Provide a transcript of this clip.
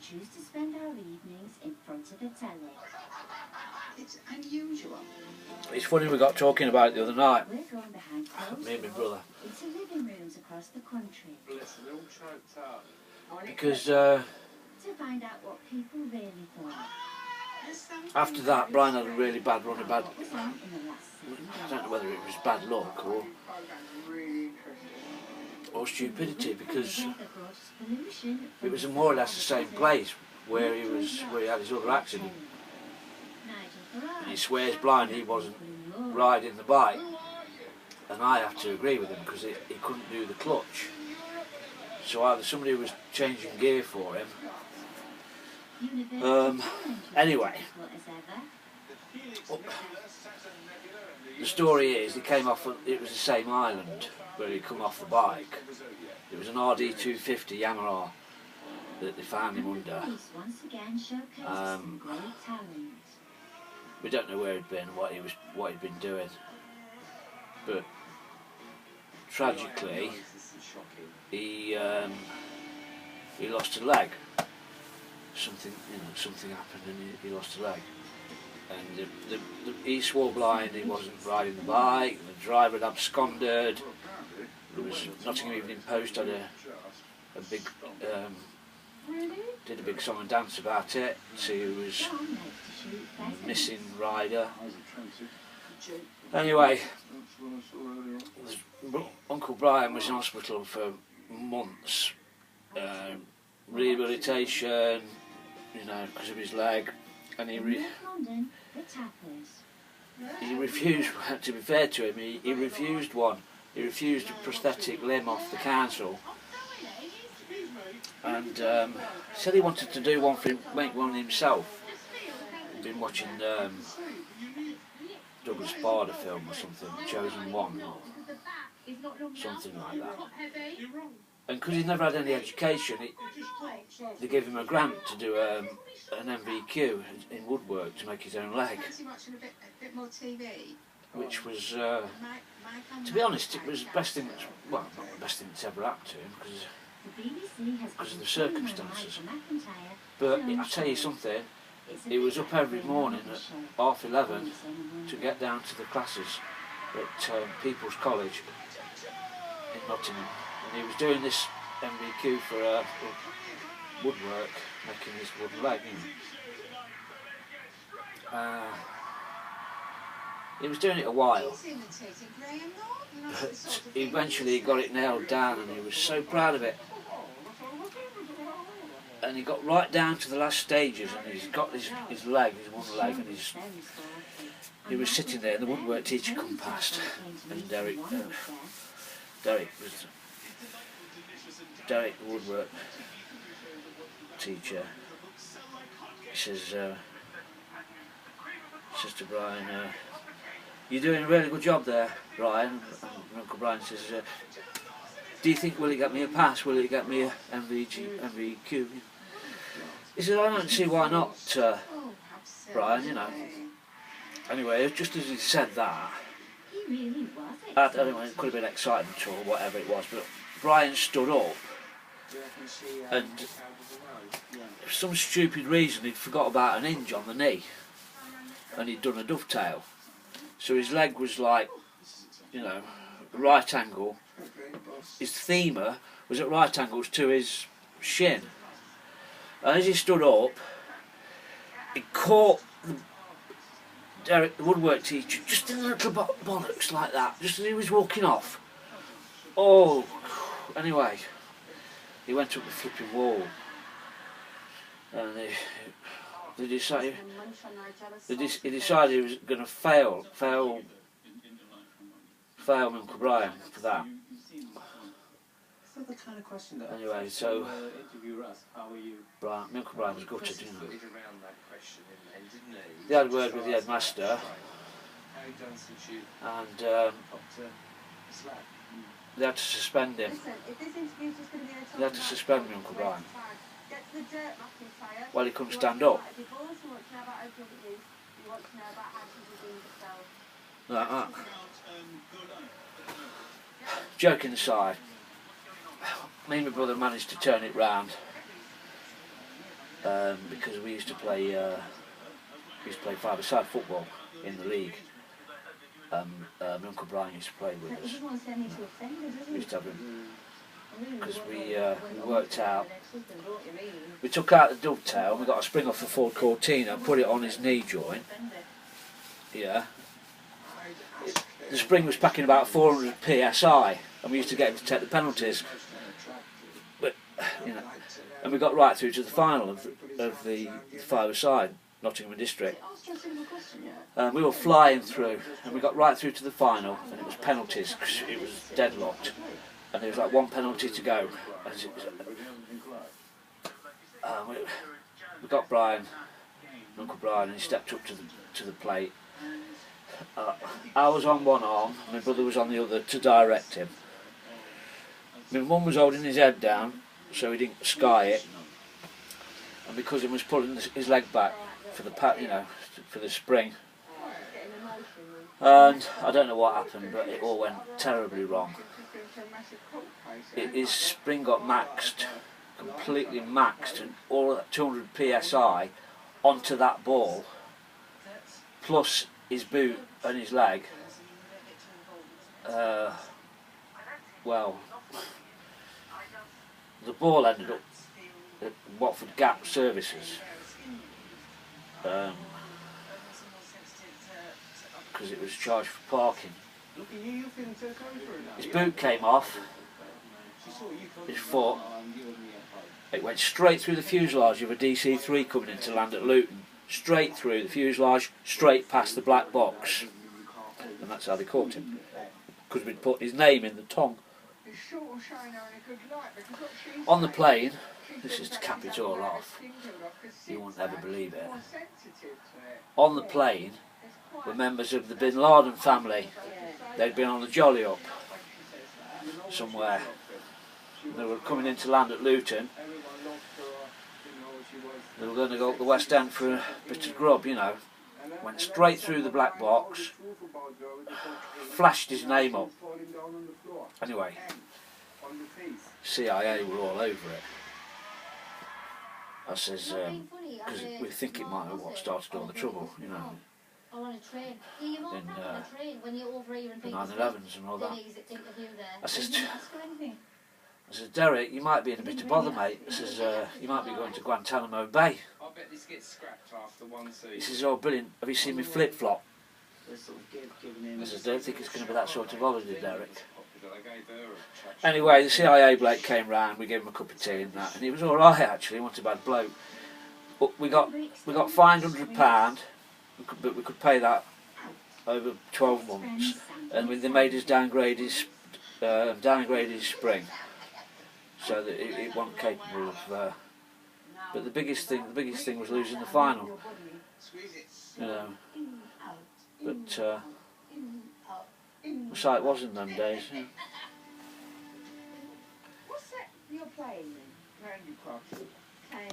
choose to spend our evenings in front of the telly. It's unusual. It's funny, we got talking about it the other night, We're going behind closed me and my doors brother, into living rooms across the country because to find out what people really thought. after that Brian had a really bad run of bad, What was on in the last season. I don't know whether it was bad luck or stupidity, because it was more or less the same place where he had his other accident. And he swears blind he wasn't riding the bike, and I have to agree with him because he couldn't do the clutch. So either somebody was changing gear for him. Anyway, the story is he came off. It was the same island where he come off the bike. It was an RD 250 Yamaha that they found him under. We don't know where he'd been, what he'd been doing, but tragically he lost a leg. Something happened and he lost a leg. And he swore blind he wasn't riding the bike. The driver had absconded. There was Nottingham Evening Post had a big did a big song and dance about it. So he was missing rider. Anyway, Uncle Brian was in hospital for months, rehabilitation, because of his leg, and he refused. To be fair to him, he refused one. He refused a prosthetic limb off the council, and said he wanted to do one for him, make one himself. He'd been watching Douglas Bader film or something, Chosen One, or something like that. And because he'd never had any education, they gave him a grant to do an MVQ in woodwork to make his own leg. Which was, to be honest, it was the best thing that's, well, not the best thing that's ever happened to him because of the circumstances. But I'll tell you something, he was up every morning at 11:30 to get down to the classes at People's College in Nottingham. And he was doing this MVQ for woodwork, making his wooden leg. He was doing it a while, but eventually he got it nailed down and he was so proud of it. And he got right down to the last stages and he's got his leg, his one leg, and he was sitting there and the woodwork teacher come past, and Derek, the woodwork teacher, he says to Brian, "You're doing a really good job there, Brian." And Uncle Brian says, "Do you think, will it get me a pass? Will it get me a MVQ? He said, "I don't see why not, Brian, Anyway, just as he said that, I don't know, it could have been excitement or whatever it was, but Brian stood up and for some stupid reason he'd forgot about an hinge on the knee and he'd done a dovetail. So his leg was like, right angle. His femur was at right angles to his shin. And as he stood up, he caught Derek, the woodwork teacher, just in a little bollocks like that, just as he was walking off. Oh, anyway, he went up the flipping wall. And he decided he was going to fail Uncle Brian for that. Anyway, so Uncle Brian was gutted, They had a word with the headmaster, and they had to suspend him. They had to suspend Uncle Brian. Well, he couldn't stand up. Like that. Joking aside, me and my brother managed to turn it round. because we used to play five-a-side football in the league. My Uncle Brian used to play with He us. doesn't want to send me to offender, does We he? used to have him because we When worked out. don't you, really? We took out the dovetail and we got a spring off the Ford Cortina and put it on his knee joint. Yeah. The spring was packing about 400 psi, and we used to get him to take the penalties. But you know, and we got right through to the final of the five-a-side, Nottingham District. We were flying through, and we got right through to the final, and it was penalties because it was deadlocked, and there was like one penalty to go. We got Brian, Uncle Brian, and he stepped up to the plate. I was on one arm, my brother was on the other to direct him. My mum was holding his head down so he didn't sky it, and because he was pulling his leg back for the for the spring. And I don't know what happened, but it all went terribly wrong. His spring got maxed, completely maxed, and all that 200 psi onto that ball, plus his boot and his leg. Well, the ball ended up at Watford Gap Services because it was charged for parking. His boot came off, his foot. It went straight through the fuselage of a DC-3 coming in to land at Luton. Straight through the fuselage, straight past the black box. And that's how they caught him. Because we'd put his name in the tongue. On the plane, this is to cap it all off, you won't ever believe it. On the plane were members of the Bin Laden family. They'd been on a jolly up somewhere. They were coming in to land at Luton. They were going to go up the West End for a bit of grub, you know. Went straight through the black box, flashed his name up. Anyway, CIA were all over it. I says, because we think it might have what started all the trouble, you know, in 9/11s and all that. I says, Derek, you might be in a bit of bother, mate. I says, you might be going to Guantanamo Bay. He says, oh, brilliant. Have you seen me flip-flop? I says, don't think it's going to be that sort of holiday, Derek. Anyway, the CIA bloke came round, we gave him a cup of tea and that, and he was alright actually, he wasn't a bad bloke. But we got fined £100, but we could pay that over 12 months, and they made us downgrade his spring, so that it wasn't capable of. But the biggest thing was losing the final, you know. But that's how it was in them days. Yeah. What's that you're playing then?